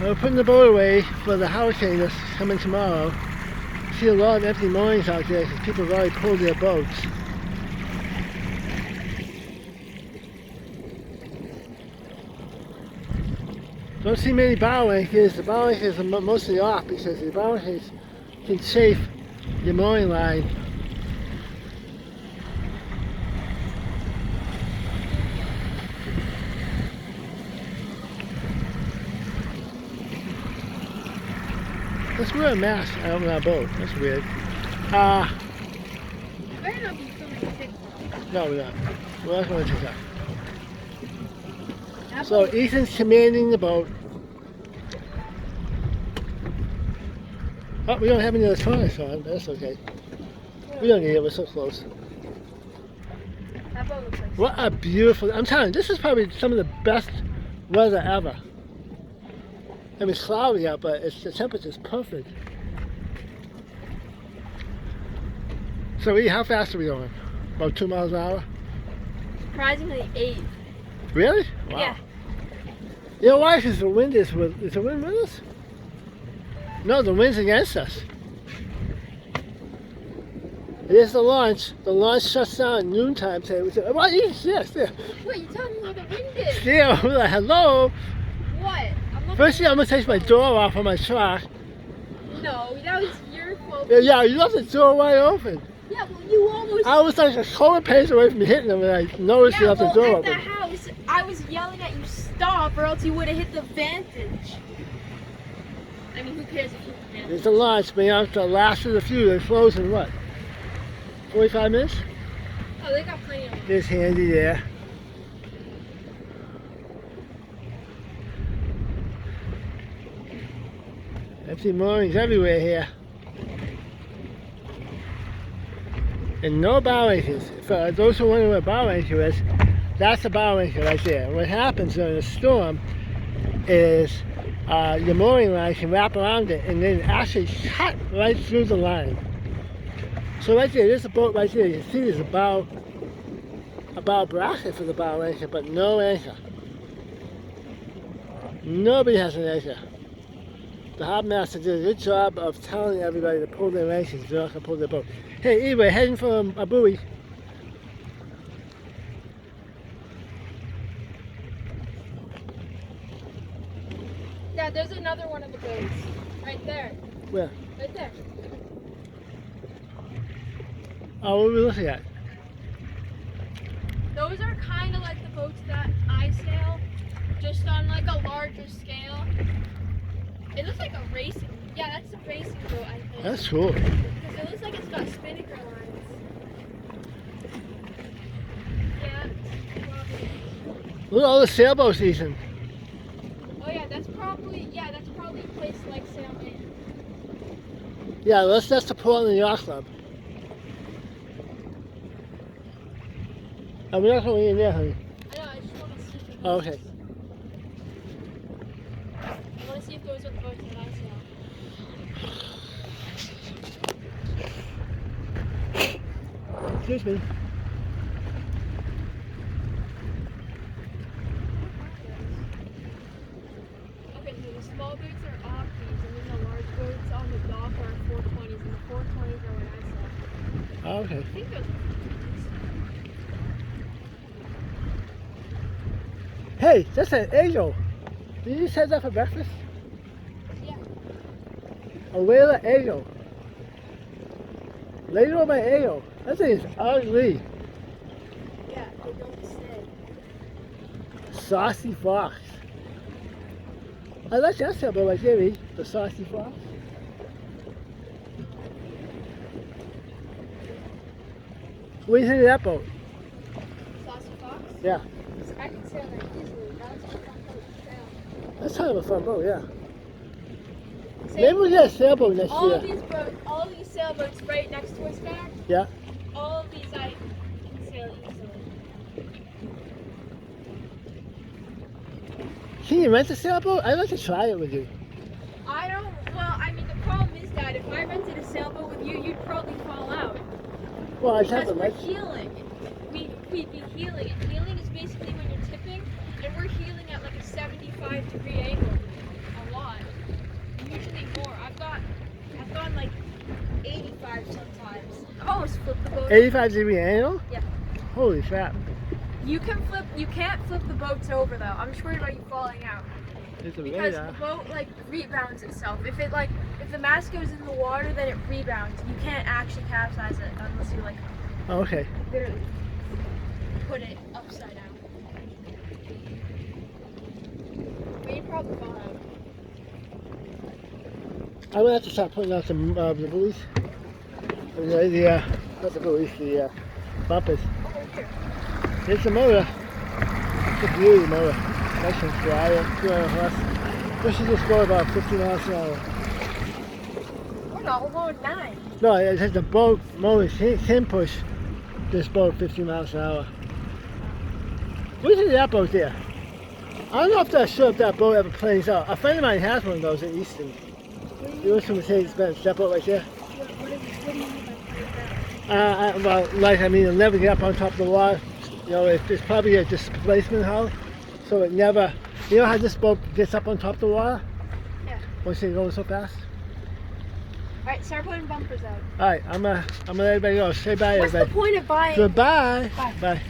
We're putting the boat away for the hurricane that's coming tomorrow. See a lot of empty moorings out there because people have already pulled their boats. Don't see many bow anchors. The bow anchors are mostly off because the bow anchors can chafe your mooring line. Let's wear a mask on our boat. That's weird. Better not be filming TikTok. No, we're not. We're not going to TikTok. That So boat- Ethan's commanding the boat. Oh, we don't have any electronics on, but that's okay. We don't need it, we're so close. that boat looks like What a beautiful, I'm telling you, this is probably some of the best weather ever. I mean, it's cloudy out, but the temperature's perfect. So E, how fast are we going? About 2 miles an hour? surprisingly 8. Really? Wow. Yeah. You know why? Because the wind is the wind with us? No, the wind's against us. Here's the launch. The launch shuts down at noontime today. We said, what is this? There. Wait, you tell me where the wind is. Yeah, we're like, hello. What? I'm looking. First thing, I'm going to take my door off on my truck. No, that was your fault. Yeah, you left the door wide open. Yeah, well, you almost. I was like a shoulder pace away from hitting them, and I noticed you left the door at open. the house, I was yelling at you, stop, or else you would have hit the vantage. I mean, who cares if you hit the vantage? There's a launch, but you have to last of the few. They close in what? 45 minutes? Oh, they got plenty of them. It's handy there. Empty moorings everywhere here. And no bow anchors. For those who wonder what a bow anchor is, that's a bow anchor right there. What happens during a storm is your mooring line can wrap around it and then actually cut right through the line. So right there, there's a boat right there. You see there's a bow bracket for the bow anchor, but no anchor. Nobody has an anchor. The harbor master did a good job of telling everybody to pull their anchors. They're not going to pull their boat. Hey, anyway, heading for a buoy. Yeah, there's another one of the boats. Right there. Where? Right there. Oh, what are we looking at? Those are kind of like the boats that I sail, just on like a larger scale. It looks like a racing. Yeah, that's a racing boat, I think. That's cool. Because it looks like it's got spinnaker lines. Yeah, it's probably. Look at all the sailboats, Ethan. Oh yeah, that's probably a place like Sailman. Yeah, that's the Portland Yacht Club. And we're not going in there, honey. I know, I just want to see. Oh, okay. I want to see if those are the boats that I sail. Excuse me. Okay, so the small boats are off these, and then the large boats on the dock are 420s, and the 420s are what I saw. Oh, okay. I think those are 420s. Hey, that's an eagle. Did you say that for breakfast? Yeah. A whaler eagle. Later on my eagle. That thing is ugly. Yeah, they don't stay. Saucy fox. I like that sailboat right there, E. The saucy fox. What do you think of that boat? Saucy Fox? Yeah. I can sail that easily. That's a fun boat to sail. That's kind of a fun boat, yeah. Same Maybe we get a sailboat next all year. of these boats, all of these sailboats right next to us back, Yeah. all of these I can sail easily. Can you rent a sailboat? I'd like to try it with you. I don't, well, I mean, the problem is that if I rented a sailboat with you, you'd probably fall out. Well, I'd have Because to we're like. heeling. We'd be heeling. And heeling is basically when you're tipping, and we're heeling at like a 75-degree angle a lot. 85-degree angle? Yeah. Holy crap. You can't flip the boats over though. I'm just worried about you falling out. It's a Because radar. the boat like rebounds itself. If the mast goes in the water, then it rebounds. You can't actually capsize it unless you like Oh, okay. literally put it upside down. We'd probably fall out. I'm gonna have to start putting out some the buoys. Not the buoys, the bumpers. Oh, here. It's a motor. It's a beauty motor. Nice and quiet, 200 horse. Pushes this boat about 50 miles an hour. We're not alone 9. No, it has the boat motors can push this boat 50 miles an hour. Look at that boat there. I don't know if that's sure if that boat ever planes out. A friend of mine has one of those at Easton. He was from Mercedes-Benz. That boat right there. What do you mean by It'll never get up on top of the water. You know, it's probably a displacement hull, so it never. You know how this boat gets up on top of the water? Yeah. Once it goes so fast. Alright, start putting bumpers out. All right, I'm gonna let everybody go. Say bye, What's the everybody. point of buying? Goodbye. Bye. Bye.